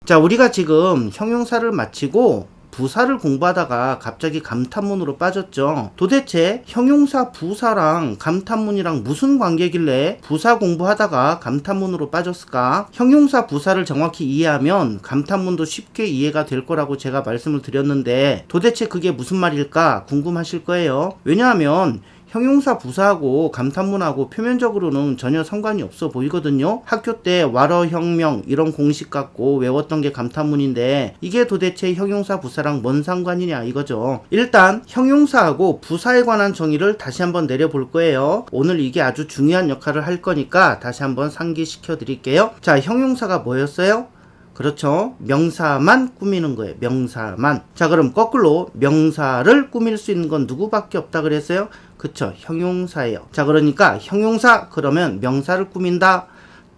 자, 우리가 지금 형용사를 마치고 부사를 공부하다가 갑자기 감탄문으로 빠졌죠. 도대체 형용사 부사랑 감탄문이랑 무슨 관계길래 부사 공부하다가 감탄문으로 빠졌을까? 형용사 부사를 정확히 이해하면 감탄문도 쉽게 이해가 될 거라고 제가 말씀을 드렸는데 도대체 그게 무슨 말일까 궁금하실 거예요. 왜냐하면 형용사 부사하고 감탄문하고 표면적으로는 전혀 상관이 없어 보이거든요. 학교 때 와러혁명 이런 공식 갖고 외웠던 게 감탄문인데 이게 도대체 형용사 부사랑 뭔 상관이냐 이거죠. 일단 형용사하고 부사에 관한 정의를 다시 한번 내려볼 거예요. 오늘 이게 아주 중요한 역할을 할 거니까 다시 한번 상기시켜 드릴게요. 자, 형용사가 뭐였어요? 그렇죠. 명사만 꾸미는 거예요. 명사만. 자, 그럼 거꾸로 명사를 꾸밀 수 있는 건 누구밖에 없다 그랬어요? 그쵸. 형용사예요. 자, 그러니까 형용사 그러면 명사를 꾸민다.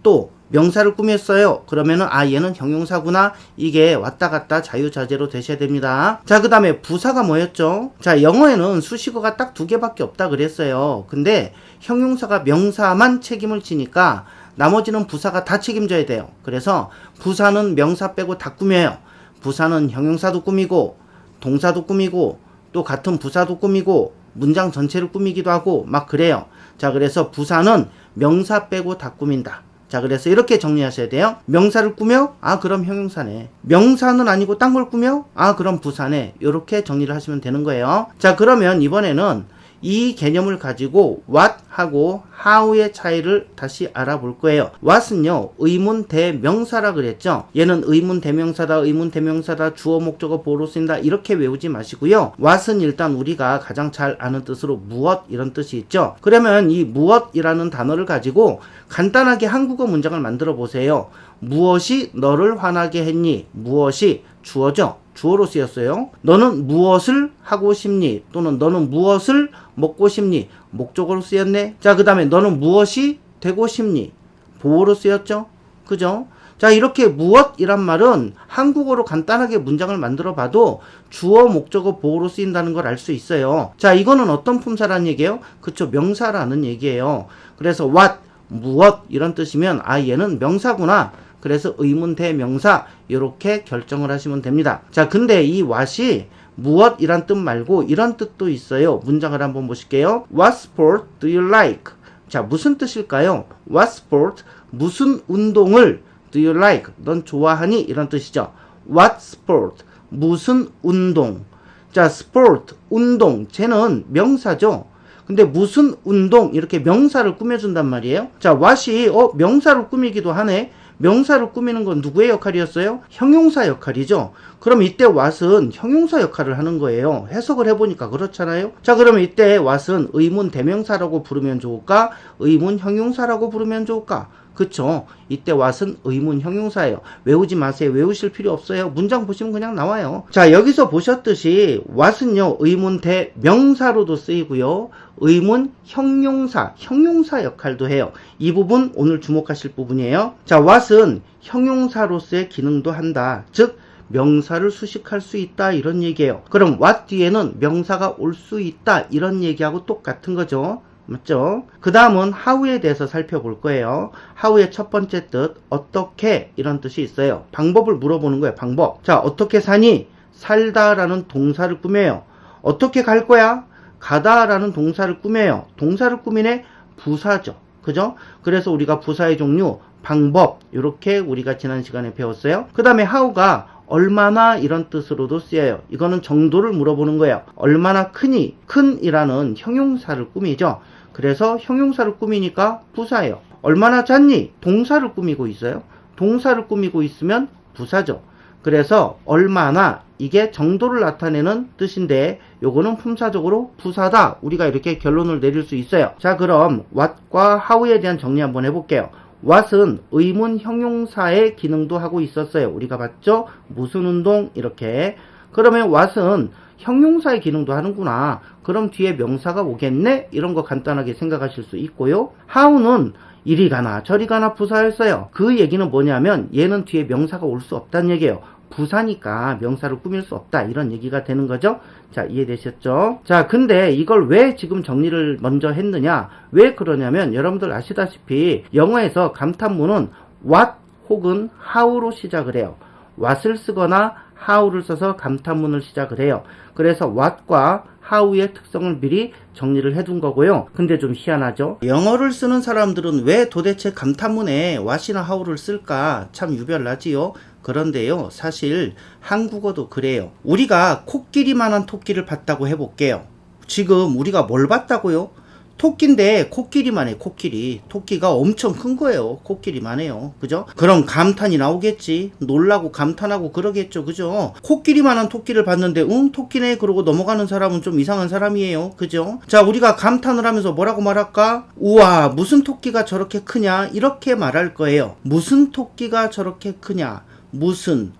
또 명사를 꾸몄어요. 그러면은 얘는 형용사구나. 이게 왔다 갔다 자유자재로 되셔야 됩니다. 자, 그 다음에 부사가 뭐였죠? 자, 영어에는 수식어가 딱 2개밖에 없다 그랬어요. 근데 형용사가 명사만 책임을 지니까 나머지는 부사가 다 책임져야 돼요. 그래서 부사는 명사 빼고 다 꾸며요. 부사는 형용사도 꾸미고 동사도 꾸미고 또 같은 부사도 꾸미고 문장 전체를 꾸미기도 하고 막 그래요. 자, 그래서 부사는 명사 빼고 다 꾸민다. 자, 그래서 이렇게 정리하셔야 돼요. 명사를 꾸며? 그럼 형용사네. 명사는 아니고 딴 걸 꾸며? 그럼 부사네. 이렇게 정리를 하시면 되는 거예요. 자, 그러면 이번에는 이 개념을 가지고 what 하고 how의 차이를 다시 알아볼 거예요. what은요, 의문 대명사라 그랬죠. 얘는 의문 대명사다, 의문 대명사다, 주어 목적어 보호로 쓰인다 이렇게 외우지 마시고요. what은 일단 우리가 가장 잘 아는 뜻으로 무엇 이런 뜻이 있죠. 그러면 이 무엇이라는 단어를 가지고 간단하게 한국어 문장을 만들어 보세요. 무엇이 너를 화나게 했니? 무엇이 주어죠. 주어로 쓰였어요. 너는 무엇을 하고 싶니? 또는 너는 무엇을 먹고 싶니? 목적어로 쓰였네. 자, 그 다음에 너는 무엇이 되고 싶니? 보어로 쓰였죠. 그죠? 자, 이렇게 무엇이란 말은 한국어로 간단하게 문장을 만들어 봐도 주어, 목적어, 보어로 쓰인다는 걸 알 수 있어요. 자, 이거는 어떤 품사라는 얘기예요? 그쵸, 명사라는 얘기예요. 그래서 what, 무엇 이런 뜻이면 얘는 명사구나. 그래서 의문 대명사 이렇게 결정을 하시면 됩니다. 자, 근데 이 what이 무엇이란 뜻 말고 이런 뜻도 있어요. 문장을 한번 보실게요. What sport do you like? 자, 무슨 뜻일까요? What sport, 무슨 운동을 do you like? 넌 좋아하니? 이런 뜻이죠. What sport, 무슨 운동. 자, sport, 운동, 쟤는 명사죠. 근데 무슨 운동 이렇게 명사를 꾸며준단 말이에요. 자, what이 명사를 꾸미기도 하네. 명사를 꾸미는 건 누구의 역할이었어요? 형용사 역할이죠. 그럼 이때 what은 형용사 역할을 하는 거예요. 해석을 해보니까 그렇잖아요. 자, 그러면 이때 what은 의문 대명사라고 부르면 좋을까? 의문 형용사라고 부르면 좋을까? 그쵸? 이때 what은 의문 형용사예요. 외우지 마세요. 외우실 필요 없어요. 문장 보시면 그냥 나와요. 자, 여기서 보셨듯이 what은요, 의문 대명사로도 쓰이고요. 의문 형용사 역할도 해요. 이 부분 오늘 주목하실 부분이에요. 자, what은 형용사로서의 기능도 한다. 즉, 명사를 수식할 수 있다 이런 얘기예요. 그럼 what 뒤에는 명사가 올 수 있다 이런 얘기하고 똑같은 거죠. 맞죠? 그 다음은 how에 대해서 살펴볼 거예요. how의 첫 번째 뜻, 어떻게 이런 뜻이 있어요. 방법을 물어보는 거예요. 방법. 자, 어떻게 사니? 살다라는 동사를 꾸며요. 어떻게 갈 거야? 가다라는 동사를 꾸며요. 동사를 꾸미네? 부사죠. 그죠? 그래서 우리가 부사의 종류, 방법 이렇게 우리가 지난 시간에 배웠어요. 그 다음에 how가 얼마나 이런 뜻으로도 쓰여요. 이거는 정도를 물어보는 거예요. 얼마나 크니? 큰이라는 형용사를 꾸미죠. 그래서 형용사를 꾸미니까 부사예요. 얼마나 잤니? 동사를 꾸미고 있어요. 동사를 꾸미고 있으면 부사죠. 그래서 얼마나 이게 정도를 나타내는 뜻인데 요거는 품사적으로 부사다. 우리가 이렇게 결론을 내릴 수 있어요. 자, 그럼 what과 how에 대한 정리 한번 해볼게요. what은 의문 형용사의 기능도 하고 있었어요. 우리가 봤죠? 무슨 운동 이렇게. 그러면 what은 형용사의 기능도 하는구나. 그럼 뒤에 명사가 오겠네? 이런 거 간단하게 생각하실 수 있고요. how는 이리 가나 저리 가나 부사였어요. 그 얘기는 뭐냐면 얘는 뒤에 명사가 올 수 없다는 얘기예요. 부사니까 명사를 꾸밀 수 없다 이런 얘기가 되는 거죠. 자, 이해되셨죠? 자, 근데 이걸 왜 지금 정리를 먼저 했느냐? 왜 그러냐면 여러분들 아시다시피 영어에서 감탄문은 what 혹은 how로 시작을 해요. what을 쓰거나 how를 써서 감탄문을 시작을 해요. 그래서 what과 how의 특성을 미리 정리를 해둔 거고요. 근데 좀 희한하죠? 영어를 쓰는 사람들은 왜 도대체 감탄문에 what이나 how를 쓸까? 참 유별나지요? 그런데요, 사실 한국어도 그래요. 우리가 코끼리만한 토끼를 봤다고 해볼게요. 지금 우리가 뭘 봤다고요? 토끼인데 코끼리만 해. 코끼리. 토끼가 엄청 큰 거예요. 코끼리만 해요. 그죠? 그럼 감탄이 나오겠지. 놀라고 감탄하고 그러겠죠. 그죠? 코끼리만한 토끼를 봤는데 응 토끼네 그러고 넘어가는 사람은 좀 이상한 사람이에요. 그죠? 자, 우리가 감탄을 하면서 뭐라고 말할까? 우와, 무슨 토끼가 저렇게 크냐? 이렇게 말할 거예요. 무슨 토끼가 저렇게 크냐? 무슨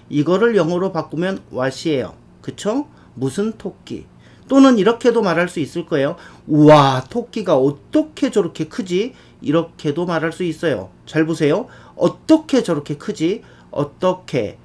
이거를 영어로 바꾸면 what이에요. 그쵸? 무슨 토끼. 또는 이렇게도 말할 수 있을 거예요. 우와, 토끼가 어떻게 저렇게 크지? 이렇게도 말할 수 있어요. 잘 보세요. 어떻게 저렇게 크지? 어떻게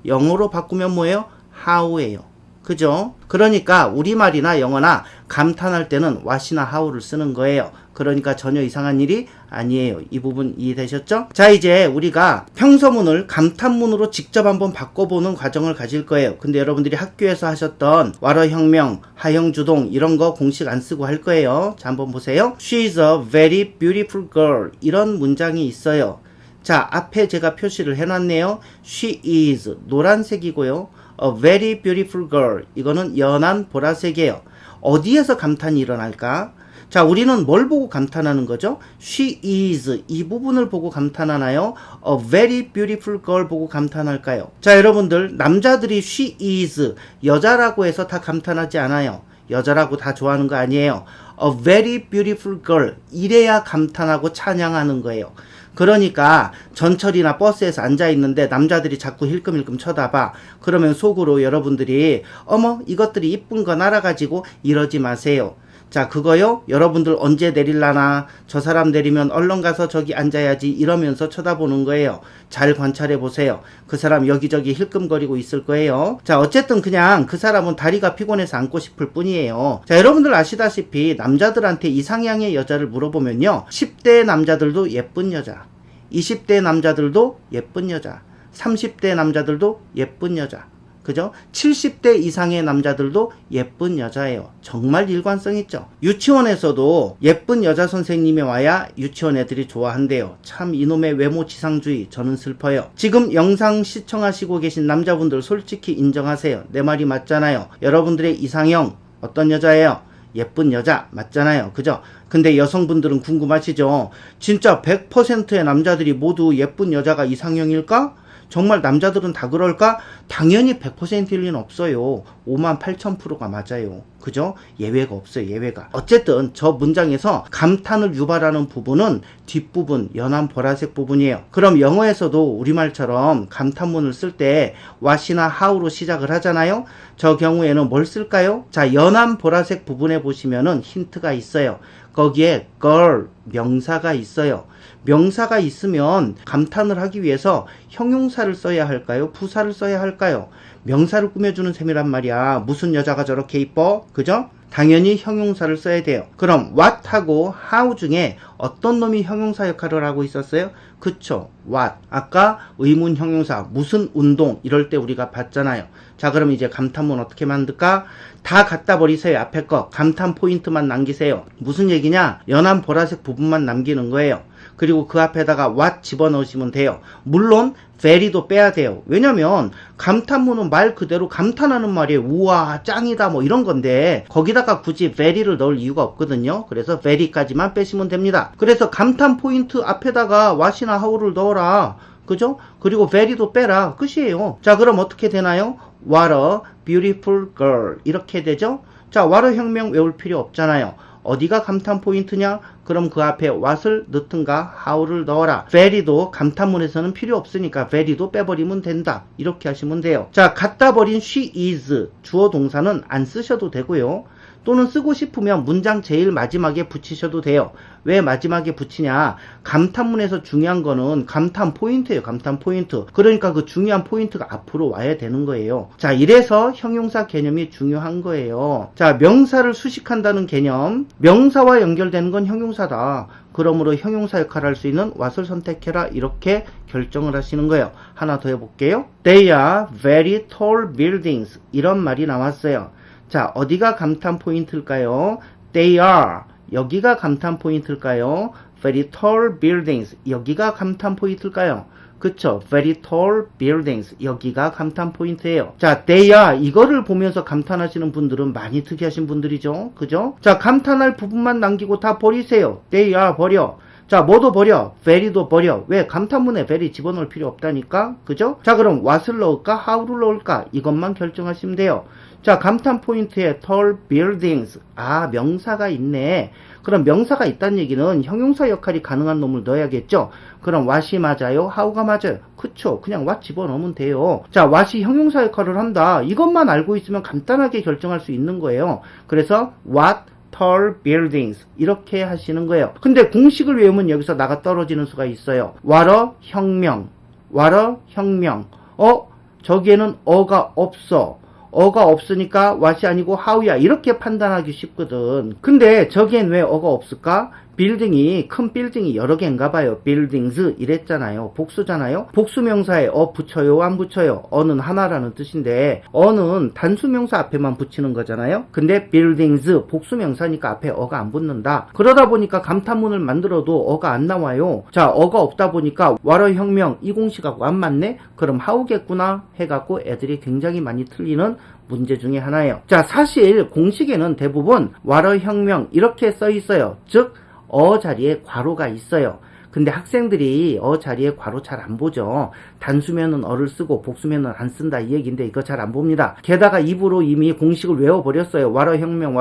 영어로 바꾸면 뭐예요? how예요. 그죠? 그러니까 우리말이나 영어나 감탄할 때는 what이나 how를 쓰는 거예요. 그러니까 전혀 이상한 일이 아니에요. 이 부분 이해되셨죠? 자, 이제 우리가 평서문을 감탄문으로 직접 한번 바꿔보는 과정을 가질 거예요. 근데 여러분들이 학교에서 하셨던 왈어혁명, 하형주동 이런 거 공식 안 쓰고 할 거예요. 자, 한번 보세요. She's a very beautiful girl. 이런 문장이 있어요. 자, 앞에 제가 표시를 해놨네요. She is 노란색이고요. A very beautiful girl. 이거는 연한 보라색이에요. 어디에서 감탄이 일어날까? 자, 우리는 뭘 보고 감탄하는 거죠? She is 이 부분을 보고 감탄하나요? A very beautiful girl 보고 감탄할까요? 자, 여러분들 남자들이 she is 여자라고 해서 다 감탄하지 않아요. 여자라고 다 좋아하는 거 아니에요. A very beautiful girl 이래야 감탄하고 찬양하는 거예요. 그러니까 전철이나 버스에서 앉아있는데 남자들이 자꾸 힐끔힐끔 쳐다봐. 그러면 속으로 여러분들이 어머 이것들이 이쁜 거 알아가지고 이러지 마세요. 자, 그거요? 여러분들 언제 내릴라나? 저 사람 내리면 얼른 가서 저기 앉아야지 이러면서 쳐다보는 거예요. 잘 관찰해 보세요. 그 사람 여기저기 힐끔거리고 있을 거예요. 자, 어쨌든 그냥 그 사람은 다리가 피곤해서 앉고 싶을 뿐이에요. 자, 여러분들 아시다시피 남자들한테 이상향의 여자를 물어보면요. 10대 남자들도 예쁜 여자, 20대 남자들도 예쁜 여자, 30대 남자들도 예쁜 여자, 그죠? 70대 이상의 남자들도 예쁜 여자예요. 정말 일관성 있죠? 유치원에서도 예쁜 여자 선생님이 와야 유치원 애들이 좋아한대요. 참 이놈의 외모 지상주의 저는 슬퍼요. 지금 영상 시청하시고 계신 남자분들 솔직히 인정하세요. 내 말이 맞잖아요. 여러분들의 이상형 어떤 여자예요? 예쁜 여자 맞잖아요. 그죠? 근데 여성분들은 궁금하시죠? 진짜 100%의 남자들이 모두 예쁜 여자가 이상형일까? 정말 남자들은 다 그럴까? 당연히 100%일 리는 없어요. 58,000%가 맞아요. 그죠? 예외가 없어요. 예외가. 어쨌든 저 문장에서 감탄을 유발하는 부분은 뒷부분, 연한 보라색 부분이에요. 그럼 영어에서도 우리말처럼 감탄문을 쓸 때 what이나 how로 시작을 하잖아요. 저 경우에는 뭘 쓸까요? 자, 연한 보라색 부분에 보시면은 힌트가 있어요. 거기에 girl 명사가 있어요. 명사가 있으면 감탄을 하기 위해서 형용사를 써야 할까요? 부사를 써야 할까요? 명사를 꾸며주는 셈이란 말이야. 무슨 여자가 저렇게 이뻐? 그죠? 당연히 형용사를 써야 돼요. 그럼 what하고 how 중에 어떤 놈이 형용사 역할을 하고 있었어요? 그쵸? what. 아까 의문 형용사 무슨 운동 이럴 때 우리가 봤잖아요. 자, 그럼 이제 감탄문 어떻게 만들까? 다 갖다 버리세요. 앞에 거. 감탄 포인트만 남기세요. 무슨 얘기냐? 연한 보라색 부분만 남기는 거예요. 그리고 그 앞에다가 what 집어넣으시면 돼요. 물론 very도 빼야 돼요. 왜냐면 감탄문은 말 그대로 감탄하는 말이에요. 우와 짱이다 뭐 이런 건데 거기다가 굳이 very를 넣을 이유가 없거든요. 그래서 very까지만 빼시면 됩니다. 그래서 감탄 포인트 앞에다가 what이나 how를 넣어라. 그죠? 그리고 very도 빼라. 끝이에요. 자, 그럼 어떻게 되나요? What a beautiful girl 이렇게 되죠? 자, 왈어혁명 외울 필요 없잖아요. 어디가 감탄 포인트냐? 그럼 그 앞에 what을 넣든가 how를 넣어라. very도 감탄문에서는 필요 없으니까 very도 빼버리면 된다. 이렇게 하시면 돼요. 자, 갖다 버린 she is 주어 동사는 안 쓰셔도 되고요. 또는 쓰고 싶으면 문장 제일 마지막에 붙이셔도 돼요. 왜 마지막에 붙이냐? 감탄문에서 중요한 거는 감탄 포인트예요. 감탄 포인트. 그러니까 그 중요한 포인트가 앞으로 와야 되는 거예요. 자, 이래서 형용사 개념이 중요한 거예요. 자, 명사를 수식한다는 개념. 명사와 연결되는 건 형용사다. 그러므로 형용사 역할을 할 수 있는 what을 선택해라. 이렇게 결정을 하시는 거예요. 하나 더 해볼게요. They are very tall buildings. 이런 말이 나왔어요. 자, 어디가 감탄 포인트일까요? They are. 여기가 감탄 포인트일까요? Very tall buildings. 여기가 감탄 포인트일까요? 그쵸? Very tall buildings. 여기가 감탄 포인트예요. 자, they are. 이거를 보면서 감탄하시는 분들은 많이 특이하신 분들이죠. 그죠? 자, 감탄할 부분만 남기고 다 버리세요. They are 버려. 자, 뭐도 버려? very도 버려. 왜? 감탄문에 very 집어넣을 필요 없다니까? 그죠? 자, 그럼 what을 넣을까? how를 넣을까? 이것만 결정하시면 돼요. 자, 감탄 포인트에 tall buildings. 아, 명사가 있네. 그럼 명사가 있다는 얘기는 형용사 역할이 가능한 놈을 넣어야겠죠? 그럼 what이 맞아요? how가 맞아요? 그쵸? 그냥 what 집어넣으면 돼요. 자, what이 형용사 역할을 한다. 이것만 알고 있으면 간단하게 결정할 수 있는 거예요. 그래서 what tall buildings 이렇게 하시는 거예요. 근데 공식을 외우면 여기서 나가 떨어지는 수가 있어요. what 혁명, what 혁명. 저기에는 어가 없어. 어가 없으니까 what이 아니고 how야. 이렇게 판단하기 쉽거든. 근데 저기엔 왜 어가 없을까? 빌딩이, 큰 빌딩이 여러 개인가 봐요. buildings 이랬잖아요. 복수잖아요. 복수명사에 어 붙여요? 안 붙여요? 어는 하나라는 뜻인데 어는 단수명사 앞에만 붙이는 거잖아요. 근데 buildings 복수명사니까 앞에 어가 안 붙는다. 그러다 보니까 감탄문을 만들어도 어가 안 나와요. 자, 어가 없다 보니까 what 혁명 이 공식하고 안 맞네? 그럼 how겠구나 해갖고 애들이 굉장히 많이 틀리는 문제 중에 하나예요. 자, 사실 공식에는 대부분 what 혁명 이렇게 써 있어요. 즉 자리에 괄호가 있어요. 근데 학생들이 자리에 괄호 잘 안 보죠. 단수면은 어를 쓰고 복수면은 안 쓴다 이 얘기인데 이거 잘 안 봅니다. 게다가 입으로 이미 공식을 외워버렸어요. 와러 혁명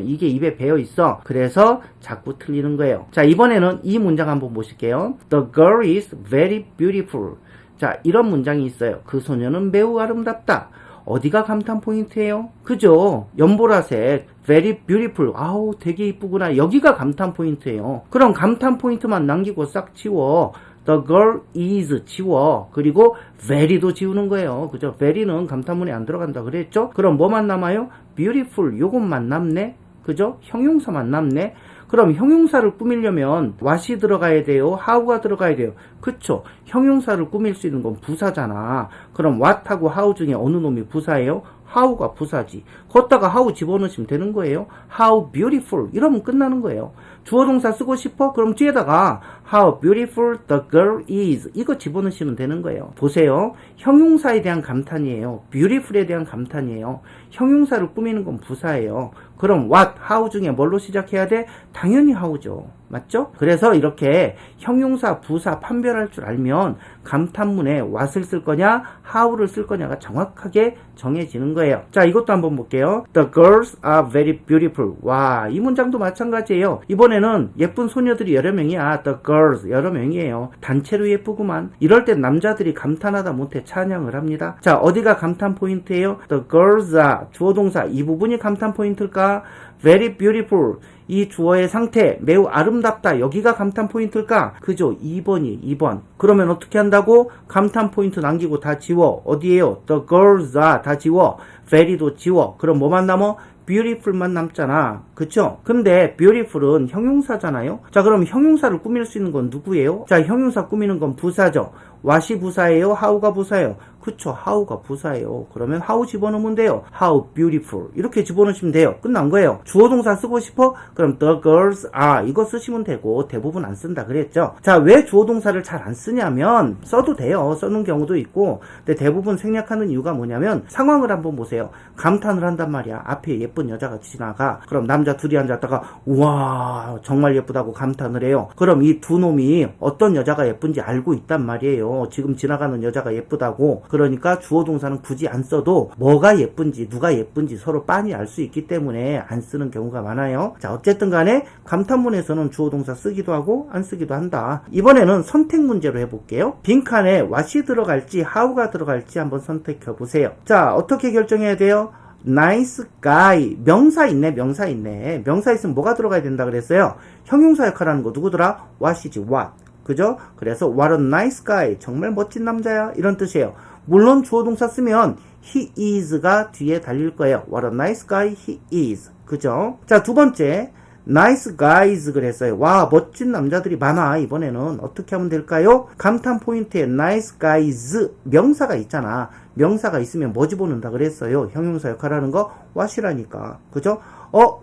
이게 입에 배어 있어. 그래서 자꾸 틀리는 거예요. 자, 이번에는 이 문장 한번 보실게요. The girl is very beautiful. 자, 이런 문장이 있어요. 그 소녀는 매우 아름답다. 어디가 감탄 포인트예요? 그죠? 연보라색 very beautiful. 아우 되게 이쁘구나. 여기가 감탄 포인트예요. 그럼 감탄 포인트만 남기고 싹 지워. The girl is 지워. 그리고 very도 지우는 거예요. 그죠? very는 감탄문에 안 들어간다 그랬죠? 그럼 뭐만 남아요? beautiful 요것만 남네. 그죠? 형용사만 남네. 그럼 형용사를 꾸미려면 what이 들어가야 돼요? how가 들어가야 돼요. 그쵸? 형용사를 꾸밀 수 있는 건 부사잖아. 그럼 what하고 how 중에 어느 놈이 부사예요? how가 부사지. 걷다가 how 집어넣으시면 되는 거예요. how beautiful 이러면 끝나는 거예요. 주어동사 쓰고 싶어? 그럼 뒤에다가 how beautiful the girl is 이거 집어넣으시면 되는 거예요. 보세요. 형용사에 대한 감탄이에요. beautiful에 대한 감탄이에요. 형용사를 꾸미는 건 부사예요. 그럼 what, how 중에 뭘로 시작해야 돼? 당연히 how죠. 맞죠? 그래서 이렇게 형용사, 부사 판별할 줄 알면 감탄문에 what을 쓸 거냐, how를 쓸 거냐가 정확하게 정해지는 거예요. 자, 이것도 한번 볼게요. The girls are very beautiful. 와, 이 문장도 마찬가지예요. 이번에는 예쁜 소녀들이 여러 명이야. The girls 여러 명이에요. 단체로 예쁘구만. 이럴 땐 남자들이 감탄하다 못해 찬양을 합니다. 자, 어디가 감탄 포인트예요? The girls are 주어 동사 이 부분이 감탄 포인트일까? very beautiful 이 주어의 상태 매우 아름답다 여기가 감탄 포인트일까? 그죠? 2번이 2번. 그러면 어떻게 한다고? 감탄 포인트 남기고 다 지워. 어디에요? The girls are 다 지워. very도 지워. 그럼 뭐만 남어? beautiful만 남잖아. 그쵸? 근데 beautiful은 형용사잖아요. 자, 그럼 형용사를 꾸밀 수 있는 건 누구예요? 자, 형용사 꾸미는 건 부사죠. what이 부사예요? how가 부사예요? 그쵸? how가 부사예요. 그러면 how 집어넣으면 돼요. how beautiful 이렇게 집어넣으시면 돼요. 끝난 거예요. 주어동사 쓰고 싶어? 그럼 the girls are 이거 쓰시면 되고 대부분 안 쓴다 그랬죠. 자, 왜 주어동사를 잘 안 쓰냐면 써도 돼요. 써는 경우도 있고 근데 대부분 생략하는 이유가 뭐냐면 상황을 한번 보세요. 감탄을 한단 말이야. 앞에 예쁜 여자가 지나가. 그럼 남자 둘이 앉았다가 우와 정말 예쁘다고 감탄을 해요. 그럼 이 두 놈이 어떤 여자가 예쁜지 알고 있단 말이에요. 지금 지나가는 여자가 예쁘다고. 그러니까 주어 동사는 굳이 안 써도 뭐가 예쁜지 누가 예쁜지 서로 빤히 알 수 있기 때문에 안 쓰는 경우가 많아요. 자, 어쨌든 간에 감탄문에서는 주어 동사 쓰기도 하고 안 쓰기도 한다. 이번에는 선택 문제로 해볼게요. 빈칸에 what이 들어갈지 how가 들어갈지 한번 선택해 보세요. 자, 어떻게 결정해야 돼요? nice guy. 명사 있네, 명사 있네. 명사 있으면 뭐가 들어가야 된다 그랬어요? 형용사 역할하는 거 누구더라? what이지, what. 그죠? 그래서 what a nice guy. 정말 멋진 남자야. 이런 뜻이에요. 물론 주어 동사 쓰면 he is가 뒤에 달릴 거예요. What a nice guy he is. 그죠? 자, 두 번째. nice guys 그랬어요. 와, 멋진 남자들이 많아. 이번에는 어떻게 하면 될까요? 감탄 포인트에 nice guys 명사가 있잖아. 명사가 있으면 뭐 집어넣는다 그랬어요? 형용사 역할하는 거 what이라니까. 그죠?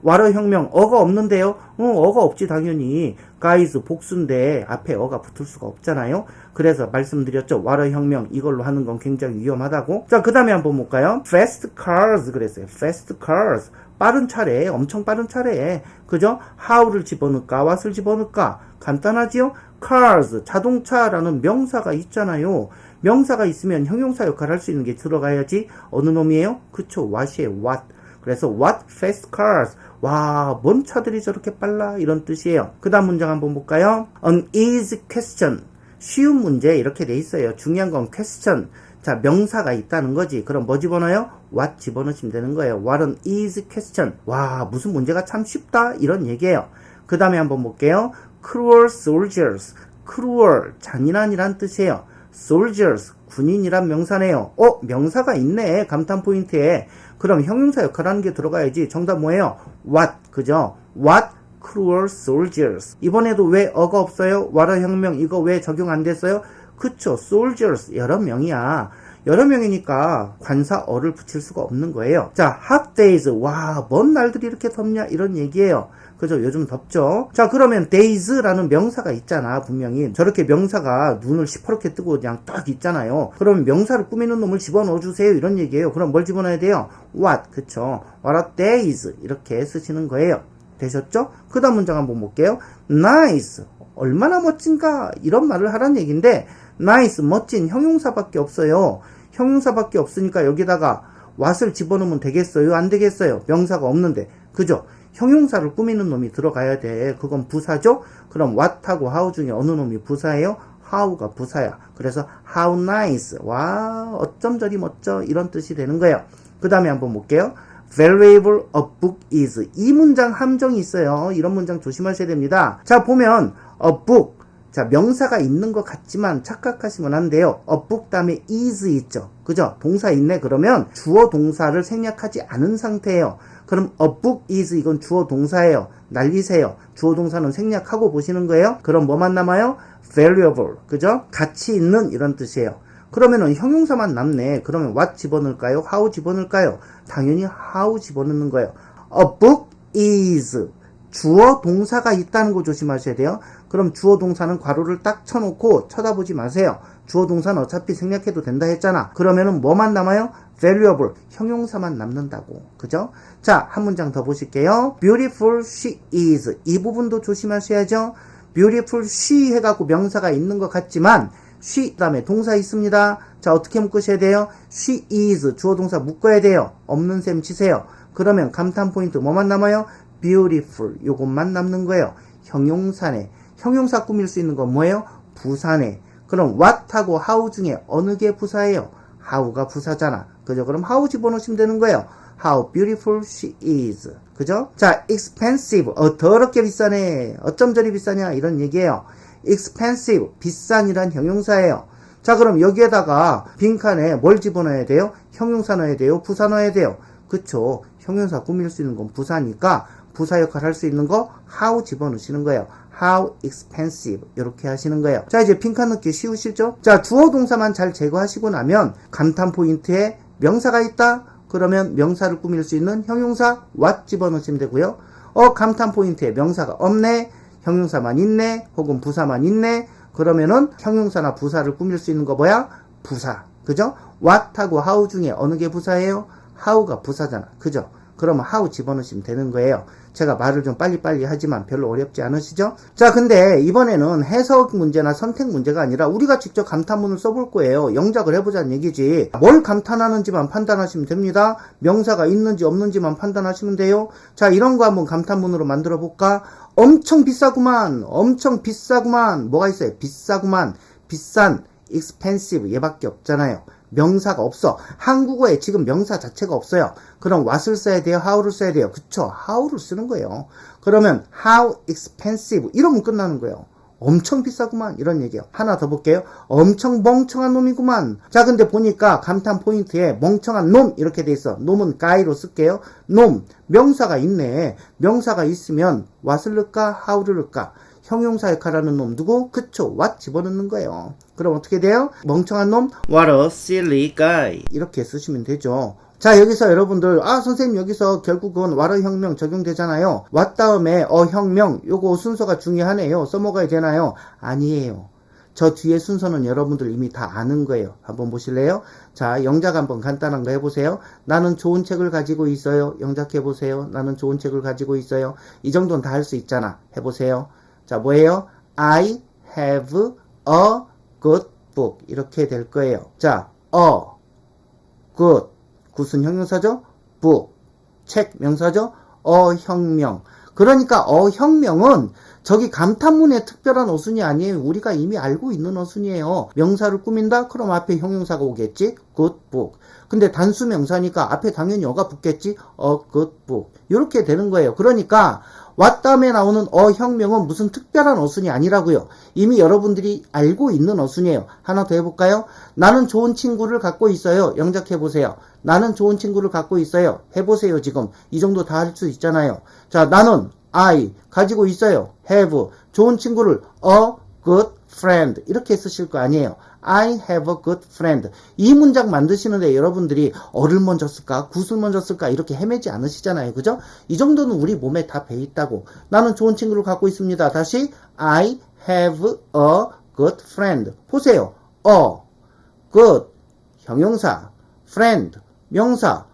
와러 혁명 어가 없는데요? 어가 없지 당연히. guys 복수인데 앞에 어가 붙을 수가 없잖아요. 그래서 말씀드렸죠. 와러 혁명 이걸로 하는 건 굉장히 위험하다고. 자, 그 다음에 한번 볼까요? fast cars 그랬어요. fast cars 빠른 차례, 엄청 빠른 차례. 그죠? how를 집어넣을까? what을 집어넣을까? 간단하지요? cars 자동차라는 명사가 있잖아요. 명사가 있으면 형용사 역할을 할 수 있는 게 들어가야지. 어느 놈이에요? 그쵸, what이에요. what. 그래서 what fast cars. 와, 뭔 차들이 저렇게 빨라? 이런 뜻이에요. 그 다음 문장 한번 볼까요? An easy question. 쉬운 문제 이렇게 돼 있어요. 중요한 건 question. 자, 명사가 있다는 거지. 그럼 뭐 집어넣어요? what 집어넣으시면 되는 거예요. What an easy question. 와, 무슨 문제가 참 쉽다? 이런 얘기예요. 그 다음에 한번 볼게요. Cruel soldiers. cruel, 잔인한이란 뜻이에요. soldiers, 군인이란 명사네요. 명사가 있네. 감탄 포인트에. 그럼 형용사 역할을 하는 게 들어가야지. 정답 뭐예요? what, 그죠? what cruel soldiers. 이번에도 왜 어가 없어요? 와라 혁명 이거 왜 적용 안 됐어요? 그쵸, soldiers 여러 명이야. 여러 명이니까 관사 어를 붙일 수가 없는 거예요. 자, hot days. 와, 먼 날들이 이렇게 덥냐? 이런 얘기예요. 그죠? 요즘 덥죠? 자, 그러면 days라는 명사가 있잖아. 분명히 저렇게 명사가 눈을 시퍼렇게 뜨고 그냥 딱 있잖아요. 그럼 명사를 꾸미는 놈을 집어넣어 주세요. 이런 얘기예요. 그럼 뭘 집어넣어야 돼요? what, 그쵸? what are days 이렇게 쓰시는 거예요. 되셨죠? 그 다음 문장 한번 볼게요. nice, 얼마나 멋진가? 이런 말을 하라는 얘기인데 nice, 멋진 형용사밖에 없어요. 형용사밖에 없으니까 여기다가 what을 집어넣으면 되겠어요? 안 되겠어요? 명사가 없는데. 그죠? 형용사를 꾸미는 놈이 들어가야 돼. 그건 부사죠? 그럼 what하고 how 중에 어느 놈이 부사예요? how가 부사야. 그래서 how nice. 와, 어쩜 저리 멋져. 이런 뜻이 되는 거예요. 그 다음에 한번 볼게요. valuable a book is. 이 문장 함정이 있어요. 이런 문장 조심하셔야 됩니다. 자, 보면 a book. 자, 명사가 있는 것 같지만 착각하시면 안 돼요. a book 다음에 is 있죠. 그죠? 동사 있네. 그러면 주어 동사를 생략하지 않은 상태예요. 그럼 a book is 이건 주어 동사예요. 날리세요. 주어 동사는 생략하고 보시는 거예요. 그럼 뭐만 남아요? valuable. 그죠? 가치 있는 이런 뜻이에요. 그러면은 형용사만 남네. 그러면 what 집어넣을까요? how 집어넣을까요? 당연히 how 집어넣는 거예요. a book is. 주어 동사가 있다는 거 조심하셔야 돼요. 그럼 주어 동사는 괄호를 딱 쳐놓고 쳐다보지 마세요. 주어 동사는 어차피 생략해도 된다 했잖아. 그러면은 뭐만 남아요? valuable, 형용사만 남는다고. 그죠? 자, 한 문장 더 보실게요. beautiful she is. 이 부분도 조심하셔야죠. beautiful she 해갖고 명사가 있는 것 같지만 she 다음에 동사 있습니다. 자, 어떻게 묶으셔야 돼요? she is, 주어 동사 묶어야 돼요. 없는 셈 치세요. 그러면 감탄 포인트 뭐만 남아요? beautiful, 요것만 남는 거예요. 형용사네. 형용사 꾸밀 수 있는 건 뭐예요? 부사네. 그럼 what하고 how 중에 어느 게 부사예요? how가 부사잖아. 그죠? 그럼 how 집어넣으시면 되는 거예요. How beautiful she is. 그죠? 자, expensive. 더럽게 비싸네. 어쩜 저리 비싸냐? 이런 얘기예요. expensive. 비싼이란 형용사예요. 자, 그럼 여기에다가 빈칸에 뭘 집어넣어야 돼요? 형용사 넣어야 돼요? 부사 넣어야 돼요? 그쵸? 형용사 꾸밀 수 있는 건 부사니까 부사 역할 할 수 있는 거 how 집어넣으시는 거예요. How expensive. 이렇게 하시는 거예요. 자, 이제 빈칸 넣기 쉬우시죠? 자, 주어 동사만 잘 제거하시고 나면 감탄 포인트에 명사가 있다? 그러면 명사를 꾸밀 수 있는 형용사 what 집어넣으시면 되고요. 감탄 포인트에 명사가 없네? 형용사만 있네? 혹은 부사만 있네? 그러면은 형용사나 부사를 꾸밀 수 있는 거 뭐야? 부사. 그죠? what하고 how 중에 어느 게 부사예요? how가 부사잖아. 그죠? 그러면 how 집어넣으시면 되는 거예요. 제가 말을 좀 빨리빨리 하지만 별로 어렵지 않으시죠? 자, 근데 이번에는 해석 문제나 선택 문제가 아니라 우리가 직접 감탄문을 써볼 거예요. 영작을 해보자는 얘기지. 뭘 감탄하는지만 판단하시면 됩니다. 명사가 있는지 없는지만 판단하시면 돼요. 자, 이런 거 한번 감탄문으로 만들어 볼까? 엄청 비싸구만. 엄청 비싸구만. 뭐가 있어요? 비싸구만. 비싼. expensive 얘밖에 없잖아요. 명사가 없어. 한국어에 지금 명사 자체가 없어요. 그럼 what을 써야 돼요? how를 써야 돼요. 그쵸? how를 쓰는 거예요. 그러면 how expensive 이러면 끝나는 거예요. 엄청 비싸구만 이런 얘기예요. 하나 더 볼게요. 엄청 멍청한 놈이구만. 자, 근데 보니까 감탄 포인트에 멍청한 놈 이렇게 돼 있어. 놈은 guy로 쓸게요. 놈 명사가 있네. 명사가 있으면 what을 넣을까 how를 넣을까? 형용사 역할하는 놈 누구? 그쵸, what 집어넣는 거예요. 그럼 어떻게 돼요? 멍청한 놈 what a silly guy 이렇게 쓰시면 되죠. 자, 여기서 여러분들 선생님 여기서 결국은 what a 혁명 적용되잖아요. what 다음에 혁명 요거 순서가 중요하네요. 써먹어야 되나요? 아니에요. 저 뒤에 순서는 여러분들 이미 다 아는 거예요. 한번 보실래요? 자, 영작 한번 간단한 거 해보세요. 나는 좋은 책을 가지고 있어요. 영작 해보세요. 나는 좋은 책을 가지고 있어요. 이 정도는 다 할 수 있잖아. 해보세요. 자, 뭐예요? I have a good book. 이렇게 될 거예요. 자, good. 굿은 형용사죠? book. 책 명사죠? 혁명. 그러니까 혁명은 저기 감탄문의 특별한 어순이 아니에요. 우리가 이미 알고 있는 어순이에요. 명사를 꾸민다? 그럼 앞에 형용사가 오겠지? good book. 근데 단수 명사니까 앞에 당연히 어가 붙겠지? a good book. 이렇게 되는 거예요. 그러니까 what 다음에 나오는 혁명은 무슨 특별한 어순이 아니라고요. 이미 여러분들이 알고 있는 어순이에요. 하나 더 해볼까요? 나는 좋은 친구를 갖고 있어요. 영작해보세요. 나는 좋은 친구를 갖고 있어요. 해보세요. 지금 이 정도 다 할 수 있잖아요. 자, 나는 I 가지고 있어요. have 좋은 친구를 a good friend 이렇게 쓰실 거 아니에요. I have a good friend. 이 문장 만드시는데 여러분들이 어를 먼저 쓸까 굿을 먼저 쓸까 이렇게 헤매지 않으시잖아요. 그죠? 이 정도는 우리 몸에 다 배있다고. 나는 좋은 친구를 갖고 있습니다. 다시 I have a good friend. 보세요. good 형용사, friend 명사,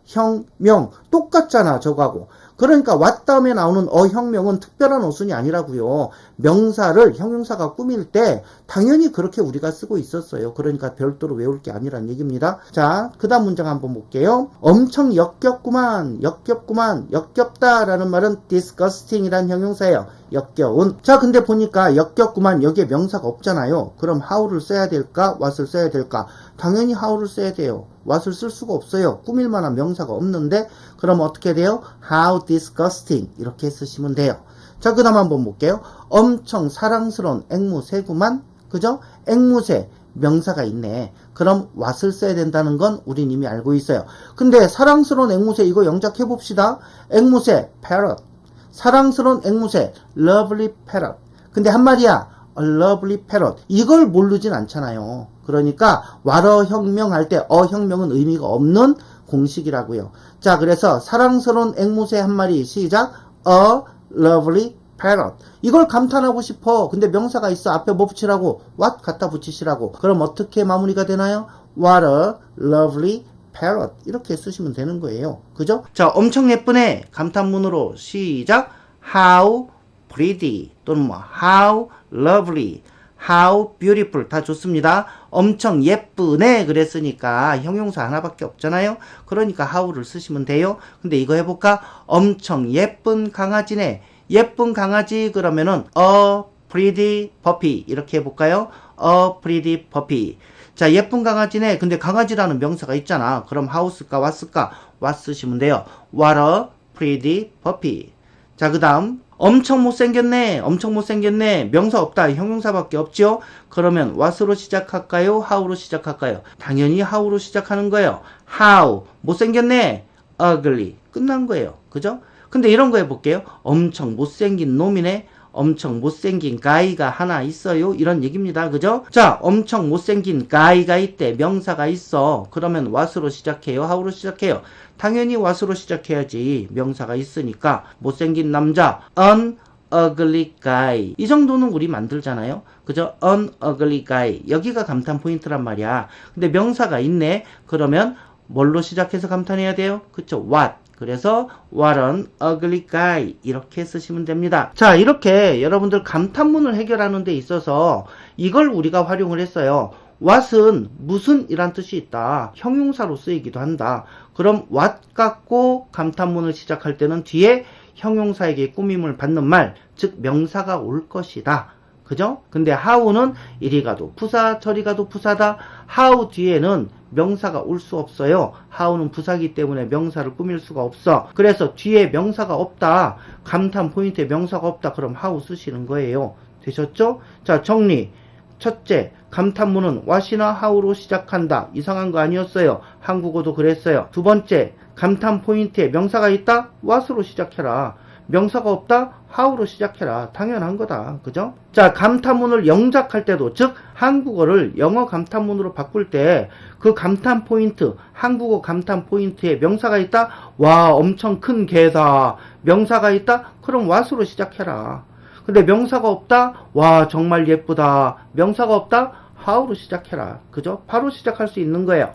혁명 똑같잖아 저거하고. 그러니까 what 다음에 나오는 혁명은 특별한 어순이 아니라고요. 명사를 형용사가 꾸밀 때 당연히 그렇게 우리가 쓰고 있었어요. 그러니까 별도로 외울 게 아니란 얘기입니다. 자, 그 다음 문장 한번 볼게요. 엄청 역겹구만, 역겹구만, 역겹다라는 말은 disgusting이란 형용사예요. 역겨운. 자, 근데 보니까 역겹구만 여기에 명사가 없잖아요. 그럼 how를 써야 될까? what을 써야 될까? 당연히 how를 써야 돼요. what을 쓸 수가 없어요. 꾸밀 만한 명사가 없는데 그럼 어떻게 돼요? how disgusting 이렇게 쓰시면 돼요. 자, 그 다음 한번 볼게요. 엄청 사랑스러운 앵무새구만. 그죠? 앵무새 명사가 있네. 그럼 what을 써야 된다는 건 우린 이미 알고 있어요. 근데 사랑스러운 앵무새 이거 영작해 봅시다. 앵무새 parrot. 사랑스러운 앵무새 lovely parrot. 근데 한 말이야 a lovely parrot. 이걸 모르진 않잖아요. 그러니까 what a 혁명 할 때 혁명은 의미가 없는 공식이라고요. 자, 그래서 사랑스러운 앵무새 한 마리 시작. a lovely parrot. 이걸 감탄하고 싶어. 근데 명사가 있어. 앞에 뭐 붙이라고? what 갖다 붙이시라고. 그럼 어떻게 마무리가 되나요? what a lovely parrot. 이렇게 쓰시면 되는 거예요. 그죠? 자, 엄청 예쁘네. 감탄문으로 시작. how pretty 또는 뭐 how lovely, how beautiful 다 좋습니다. 엄청 예쁘네 그랬으니까 형용사 하나밖에 없잖아요. 그러니까 how를 쓰시면 돼요. 근데 이거 해볼까? 엄청 예쁜 강아지네. 예쁜 강아지 그러면은 a pretty puppy 이렇게 해볼까요? a pretty puppy. 자, 예쁜 강아지네. 근데 강아지라는 명사가 있잖아. 그럼 how 쓸까 what 쓸까? what 쓰시면 돼요. what a pretty puppy. 자, 그 다음 엄청 못생겼네. 엄청 못생겼네. 명사 없다. 형용사밖에 없죠. 그러면 what으로 시작할까요? how로 시작할까요? 당연히 how로 시작하는 거예요. how 못생겼네. ugly 끝난 거예요. 그죠? 근데 이런 거 해볼게요. 엄청 못생긴 놈이네. 엄청 못생긴 guy가 하나 있어요. 이런 얘기입니다. 그죠? 자, 엄청 못생긴 guy가 있대. 명사가 있어. 그러면 what으로 시작해요? how로 시작해요? 당연히 what으로 시작해야지. 명사가 있으니까. 못생긴 남자 an ugly guy. 이 정도는 우리 만들잖아요. 그죠? an ugly guy. 여기가 감탄 포인트란 말이야. 근데 명사가 있네. 그러면 뭘로 시작해서 감탄해야 돼요? 그쵸? what. 그래서 what an ugly guy 이렇게 쓰시면 됩니다. 자, 이렇게 여러분들 감탄문을 해결하는 데 있어서 이걸 우리가 활용을 했어요. what은 무슨 이란 뜻이 있다. 형용사로 쓰이기도 한다. 그럼 what 갖고 감탄문을 시작할 때는 뒤에 형용사에게 꾸밈을 받는 말, 즉 명사가 올 것이다. 그죠? 근데 how는 이리 가도 부사, 저리 가도 부사다. how 뒤에는 명사가 올 수 없어요. how는 부사기 때문에 명사를 꾸밀 수가 없어. 그래서 뒤에 명사가 없다. 감탄 포인트에 명사가 없다. 그럼 how 쓰시는 거예요. 되셨죠? 자, 정리. 첫째, 감탄문은 what이나 how로 시작한다. 이상한 거 아니었어요. 한국어도 그랬어요. 두 번째, 감탄 포인트에 명사가 있다? what으로 시작해라. 명사가 없다? how로 시작해라. 당연한 거다. 그죠? 자, 감탄문을 영작할 때도, 즉 한국어를 영어 감탄문으로 바꿀 때 그 감탄 포인트, 한국어 감탄 포인트에 명사가 있다? 와, 엄청 큰 개다. 명사가 있다? 그럼 what으로 시작해라. 근데 명사가 없다? 와, 정말 예쁘다. 명사가 없다? how로 시작해라. 그죠? 바로 시작할 수 있는 거예요.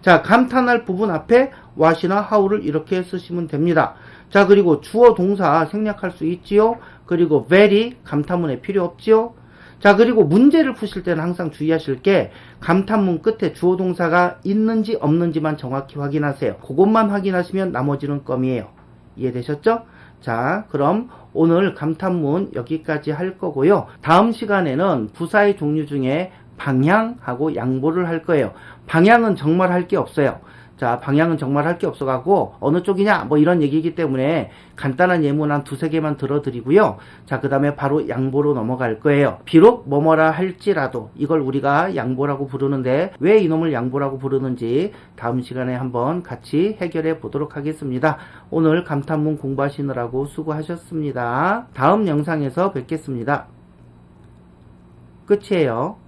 자, 감탄할 부분 앞에 what이나 how를 이렇게 쓰시면 됩니다. 자, 그리고 주어 동사 생략할 수 있지요. 그리고 very 감탄문에 필요 없지요. 자, 그리고 문제를 푸실 때는 항상 주의하실 게 감탄문 끝에 주어 동사가 있는지 없는지만 정확히 확인하세요. 그것만 확인하시면 나머지는 껌이에요. 이해되셨죠? 자, 그럼 오늘 감탄문 여기까지 할 거고요. 다음 시간에는 부사의 종류 중에 방향하고 양보를 할 거예요. 방향은 정말 할 게 없어요. 자, 방향은 정말 할 게 없어가고 어느 쪽이냐 뭐 이런 얘기이기 때문에 간단한 예문 한 두세 개만 들어드리고요. 자, 그 다음에 바로 양보로 넘어갈 거예요. 비록 뭐뭐라 할지라도 이걸 우리가 양보라고 부르는데 왜 이놈을 양보라고 부르는지 다음 시간에 한번 같이 해결해 보도록 하겠습니다. 오늘 감탄문 공부하시느라고 수고하셨습니다. 다음 영상에서 뵙겠습니다. 끝이에요.